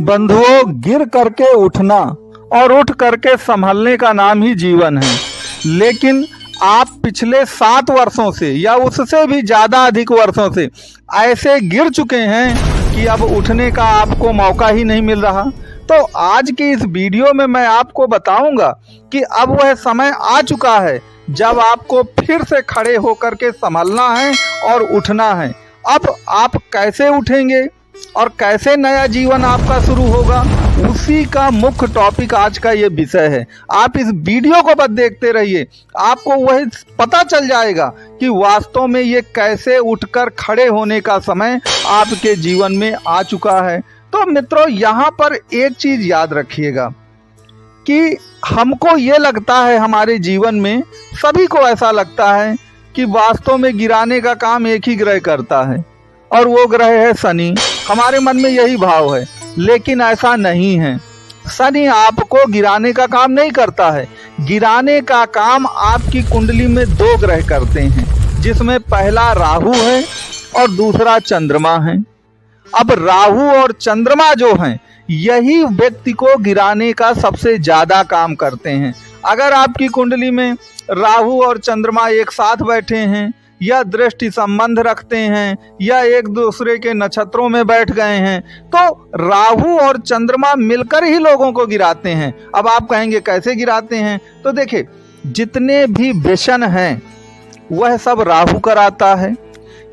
बंधुओं, गिर करके उठना और उठ करके संभलने का नाम ही जीवन है। लेकिन आप पिछले 7 वर्षों से या उससे भी ज़्यादा अधिक वर्षों से ऐसे गिर चुके हैं कि अब उठने का आपको मौका ही नहीं मिल रहा। तो आज की इस वीडियो में मैं आपको बताऊंगा कि अब वह समय आ चुका है जब आपको फिर से खड़े होकर के संभलना है और उठना है। अब आप कैसे उठेंगे और कैसे नया जीवन आपका शुरू होगा, उसी का मुख्य टॉपिक आज का ये विषय है। आप इस वीडियो को बस देखते रहिए, आपको वही पता चल जाएगा कि वास्तव में ये कैसे उठकर खड़े होने का समय आपके जीवन में आ चुका है। तो मित्रों, यहाँ पर एक चीज़ याद रखिएगा कि हमको ये लगता है, हमारे जीवन में सभी को ऐसा लगता है कि वास्तव में गिराने का काम एक ही ग्रह करता है और वो ग्रह है शनि। हमारे मन में यही भाव है, लेकिन ऐसा नहीं है। शनि आपको गिराने का काम नहीं करता है। गिराने का काम आपकी कुंडली में 2 ग्रह करते हैं, जिसमें पहला राहु है और दूसरा चंद्रमा है। अब राहु और चंद्रमा जो हैं, यही व्यक्ति को गिराने का सबसे ज़्यादा काम करते हैं। अगर आपकी कुंडली में राहु और चंद्रमा एक साथ बैठे हैं या दृष्टि संबंध रखते हैं या एक दूसरे के नक्षत्रों में बैठ गए हैं, तो राहु और चंद्रमा मिलकर ही लोगों को गिराते हैं। अब आप कहेंगे कैसे गिराते हैं? तो देखिए, जितने भी व्यसन हैं वह सब राहु कराता है।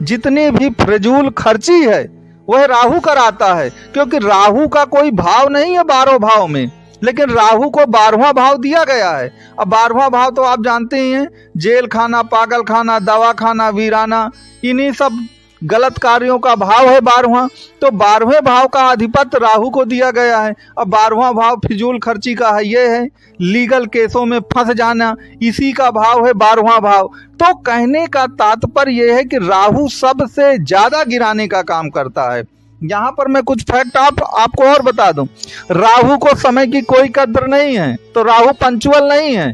जितनी भी फिजूल खर्ची है वह राहु कराता है, क्योंकि राहु का कोई भाव नहीं है 12 भाव में, लेकिन राहु को 12वां भाव दिया गया है। अब 12वां भाव तो आप जानते ही हैं, जेल खाना, पागल खाना, दवा खाना, वीराना, इन्हीं सब गलत कार्यों का भाव है 12वां। तो 12वें भाव का अधिपति राहु को दिया गया है। अब 12वां भाव फिजूल खर्ची का है, ये है लीगल केसों में फंस जाना, इसी का भाव है 12वां भाव। तो कहने का तात्पर्य यह है कि राहु सबसे ज्यादा गिराने का काम करता है। यहाँ पर मैं कुछ फैक्ट आपको और बता दूं। राहु को समय की कोई कद्र नहीं है, तो राहु पंचुअल नहीं है।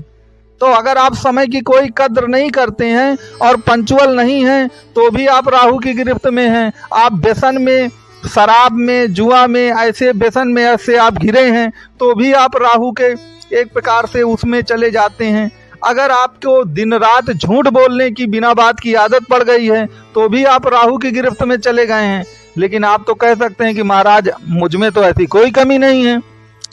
तो अगर आप समय की कोई कद्र नहीं करते हैं और पंचुअल नहीं हैं, तो भी आप राहु की गिरफ्त में हैं। आप व्यसन में, शराब में, जुआ में, ऐसे व्यसन में ऐसे आप घिरे हैं, तो भी आप राहु के एक प्रकार से उसमें चले जाते हैं। अगर आपको दिन रात झूठ बोलने की, बिना बात की आदत पड़ गई है, तो भी आप राहु की गिरफ्त में चले गए हैं। लेकिन आप तो कह सकते हैं कि महाराज, मुझ में तो ऐसी कोई कमी नहीं है,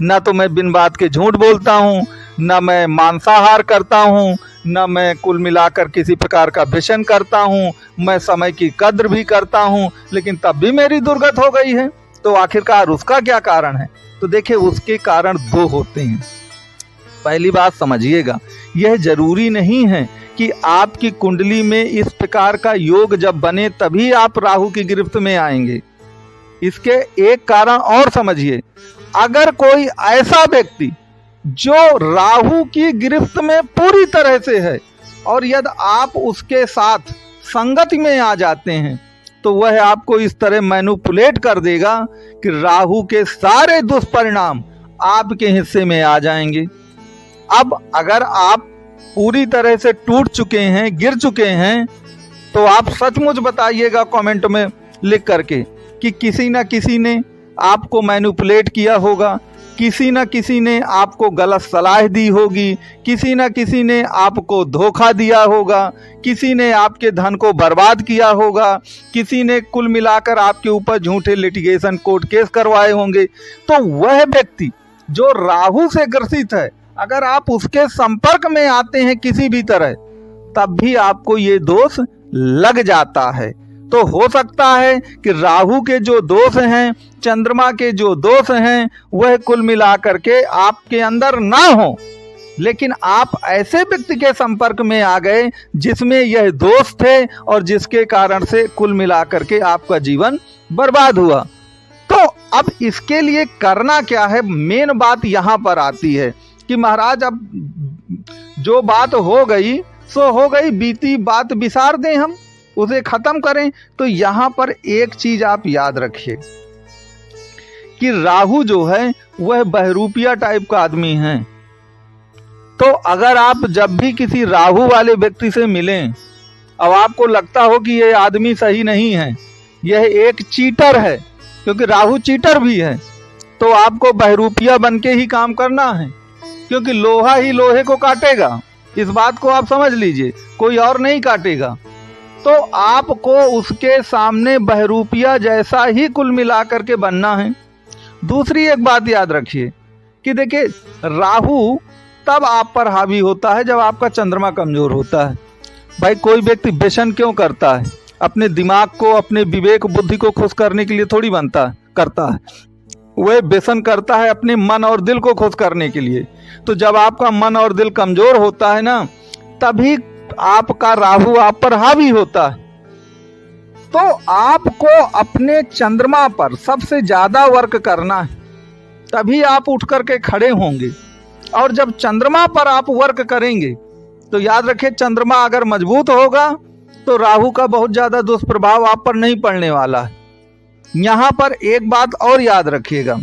ना तो मैं बिन बात के झूठ बोलता हूँ, न मैं मांसाहार करता हूँ, न मैं कुल मिलाकर किसी प्रकार का व्यसन करता हूँ, मैं समय की कद्र भी करता हूँ, लेकिन तब भी मेरी दुर्गत हो गई है। तो आखिरकार उसका क्या कारण है? तो देखिए, उसके कारण 2 होते हैं। पहली बात समझिएगा, यह जरूरी नहीं है कि आपकी कुंडली में इस प्रकार का योग जब बने तभी आप राहु की गिरफ्त में आएंगे। इसके एक कारण और समझिए, अगर कोई ऐसा व्यक्ति जो राहु की गिरफ्त में पूरी तरह से है और यदि आप उसके साथ संगति में आ जाते हैं, तो वह आपको इस तरह मैनिपुलेट कर देगा कि राहु के सारे दुष्परिणाम आपके हिस्से में आ जाएंगे। अब अगर आप पूरी तरह से टूट चुके हैं, गिर चुके हैं, तो आप सचमुच बताइएगा कमेंट में लिख करके कि किसी न किसी ने आपको मैनिपुलेट किया होगा, किसी न किसी ने आपको गलत सलाह दी होगी, किसी न किसी ने आपको धोखा दिया होगा, किसी ने आपके धन को बर्बाद किया होगा, किसी ने कुल मिलाकर आपके ऊपर झूठे लिटिगेशन कोर्ट केस करवाए होंगे। तो वह व्यक्ति जो राहु से ग्रसित है, अगर आप उसके संपर्क में आते हैं किसी भी तरह, तब भी आपको ये दोष लग जाता है। तो हो सकता है कि राहु के जो दोष हैं, चंद्रमा के जो दोष हैं, वह कुल मिलाकर के आपके अंदर ना हो, लेकिन आप ऐसे व्यक्ति के संपर्क में आ गए जिसमें यह दोष थे और जिसके कारण से कुल मिलाकर के आपका जीवन बर्बाद हुआ। तो अब इसके लिए करना क्या है? मेन बात यहाँ पर आती है कि महाराज, अब जो बात हो गई सो हो गई, बीती बात विसार दें, हम उसे खत्म करें। तो यहाँ पर एक चीज आप याद रखिए कि राहु जो है वह बहरूपिया टाइप का आदमी है। तो अगर आप जब भी किसी राहु वाले व्यक्ति से मिलें, अब आपको लगता हो कि ये आदमी सही नहीं है, यह एक चीटर है, क्योंकि राहु चीटर भी है, तो आपको बहरूपिया बन के ही काम करना है, क्योंकि लोहा ही लोहे को काटेगा। इस बात को आप समझ लीजिए, कोई और नहीं काटेगा। तो आपको उसके सामने बहरूपिया जैसा ही कुल मिलाकर के बनना है। दूसरी एक बात याद रखिए कि देखिए, राहु तब आप पर हावी होता है जब आपका चंद्रमा कमजोर होता है। भाई कोई व्यक्ति व्यसन क्यों करता है? अपने दिमाग को, अपने विवेक बुद्धि को खुश करने के लिए थोड़ी करता है। वह व्यसन करता है अपने मन और दिल को खुश करने के लिए। तो जब आपका मन और दिल कमजोर होता है ना, तभी आपका राहु आप पर हावी होता है। तो आपको अपने चंद्रमा पर सबसे ज्यादा वर्क करना है, तभी आप उठ करके खड़े होंगे। और जब चंद्रमा पर आप वर्क करेंगे तो याद रखिए, चंद्रमा अगर मजबूत होगा तो राहु का बहुत ज्यादा दुष्प्रभाव आप पर नहीं पड़ने वाला है। यहां पर एक बात और याद रखिएगा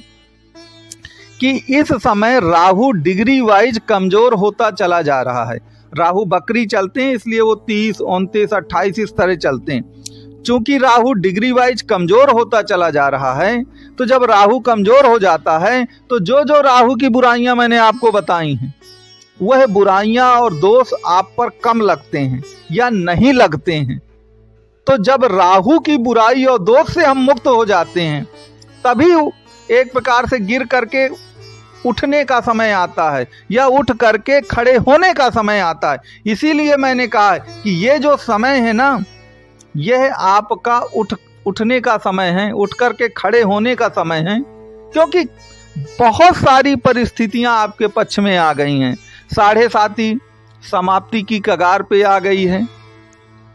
कि इस समय राहु डिग्री वाइज कमजोर होता चला जा रहा है। राहु बकरी चलते हैं, इसलिए वो 30, 29, 28 इस तरह चलते हैं। चूंकि राहु डिग्री वाइज कमजोर होता चला जा रहा है, तो जब राहु कमजोर हो जाता है तो जो जो राहु की बुराइयां मैंने आपको बताई हैं, वह बुराइयां और दोष आप पर कम लगते हैं या नहीं लगते हैं। तो जब राहु की बुराई और दोष से हम मुक्त हो जाते हैं, तभी एक प्रकार से गिर करके उठने का समय आता है या उठ करके खड़े होने का समय आता है। इसीलिए मैंने कहा है कि ये जो समय है ना, यह आपका उठने का समय है, उठ करके खड़े होने का समय है, क्योंकि बहुत सारी परिस्थितियां आपके पक्ष में आ गई हैं। 7.5 समाप्ति की कगार पे आ गई है।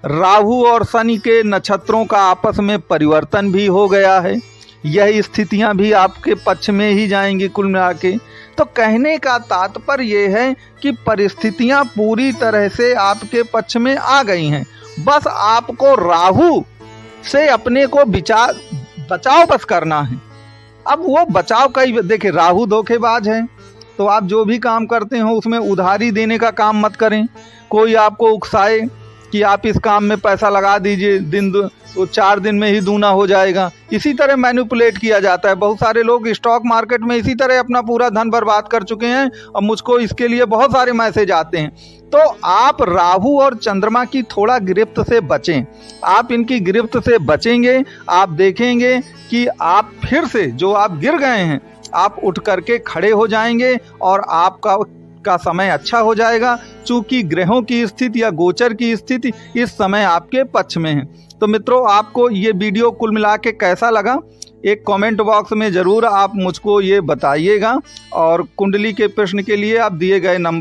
राहु और शनि के नक्षत्रों का आपस में परिवर्तन भी हो गया है। यह स्थितियां भी आपके पक्ष में ही जाएंगी कुल मिला के। तो कहने का तात्पर्य यह है कि परिस्थितियां पूरी तरह से आपके पक्ष में आ गई हैं। बस आपको राहु से अपने को बचाव बस करना है। अब वो बचाव का ही देखिए, राहु धोखेबाज है, तो आप जो भी काम करते हो उसमें उधारी देने का काम मत करें। कोई आपको उकसाए कि आप इस काम में पैसा लगा दीजिए, वो 4 दिन में ही दूना हो जाएगा, इसी तरह मैनिपुलेट किया जाता है। बहुत सारे लोग स्टॉक मार्केट में इसी तरह अपना पूरा धन बर्बाद कर चुके हैं और मुझको इसके लिए बहुत सारे मैसेज आते हैं। तो आप राहु और चंद्रमा की थोड़ा गिरफ्त से बचें। आप इनकी गिरफ्त से बचेंगे, आप देखेंगे कि आप फिर से जो आप गिर गए हैं, आप उठ करके खड़े हो जाएंगे और आपका समय अच्छा हो जाएगा। चूंकि ग्रहों की स्थिति या गोचर की स्थिति इस समय आपके पक्ष में है। तो मित्रों, आपको ये वीडियो कुल मिला के कैसा लगा, एक कमेंट बॉक्स में ज़रूर आप मुझको ये बताइएगा। और कुंडली के प्रश्न के लिए आप दिए गए नंबर